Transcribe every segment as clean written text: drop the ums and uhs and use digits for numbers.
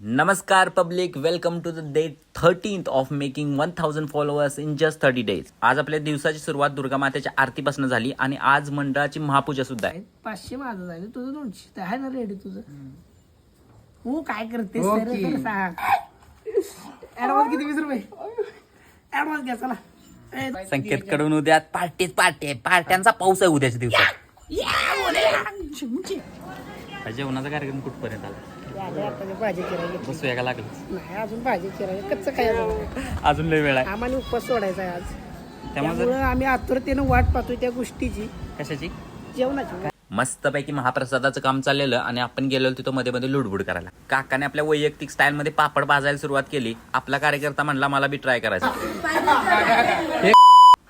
नमस्कार public, welcome to the day 13th of making 1000 followers in just 30 days. आज आपल्या दिवसाची सुरुवात दुर्गा मातेच्या आरतीपासून झाली आणि आज मंडळाची महापूजा सुद्धा आहे. 500 माझं जाईल, तुझं 200 तर आहे ना रेडी तुझं. हो काय करतेस सांग. ऍडव्हान्स किती? 20 रुपये ऍडव्हान्स घ्या. चला संकेत कडून उद्या पार्ट्यांचा पाऊस आहे उद्याच्या दिवसात. जेवणाचा कार्यक्रम कुठपर्यंत आला? भाजी चिरायची बसूया का लागलं नाही, अजून भाजी चिरायची, कच्चं खायचं. अजून लय वेळ आहे. आम्हाला उपवास सोडायचा आहे आज, त्यामुळे त्यामुळे आम्ही आतुरतेनं वाट पाहतोय त्या गोष्टीची, कशाची? जेवणाची. मस्तपैकी महाप्रसादाचं काम चाललेलं आणि आपण गेलेलो तिथं मध्ये मध्ये लुडबुड करायला. काकाने आपल्या वैयक्तिक स्टाईल मध्ये पापड भाजायला सुरुवात केली. आपला कार्यकर्ता म्हणला मला बी ट्राय करायचा.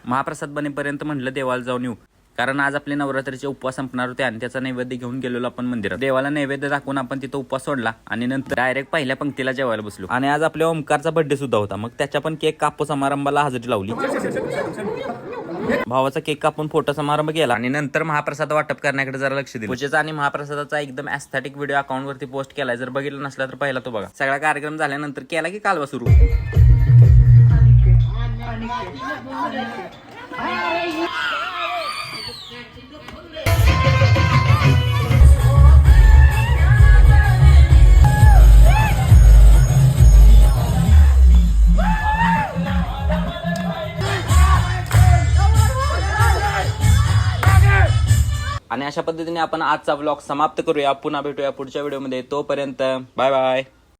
महाप्रसाद बनेपर्यंत म्हणलं देवाला जाऊन येऊ, कारण आज आपले नवरात्रीचे उपवास संपणार होते आणि त्याचा नैवेद्य घेऊन गेलेलो आपण मंदिरात. देवाला नैवेद्य दाखवून आपण तिथं उपवास सोडला आणि नंतर डायरेक्ट पहिल्या पंक्तीला जेवायला बसलो. आणि आज आपल्या ओमकारचा बर्थडे सुद्धा होता, मग त्याच्या पण केक कापू समारंभाला हजेरी लावली. भावाचा केक कापून फोटो समारंभ केला आणि नंतर महाप्रसाद वाटप करण्याकडे जरा लक्ष दिलं. पूजेचा आणि महाप्रसादाचा एकदम एस्थेटिक व्हिडिओ अकाउंट वरती पोस्ट केलाय, जर बघितलं नसला तर पहिला तो बघा. सगळा कार्यक्रम झाल्यानंतर केला की कालवा सुरू. आणि अशा पद्धतीने आपण आजचा व्लॉग समाप्त करूया. पुन्हा भेटूया पुढच्या व्हिडिओमध्ये. तोपर्यंत बाय बाय.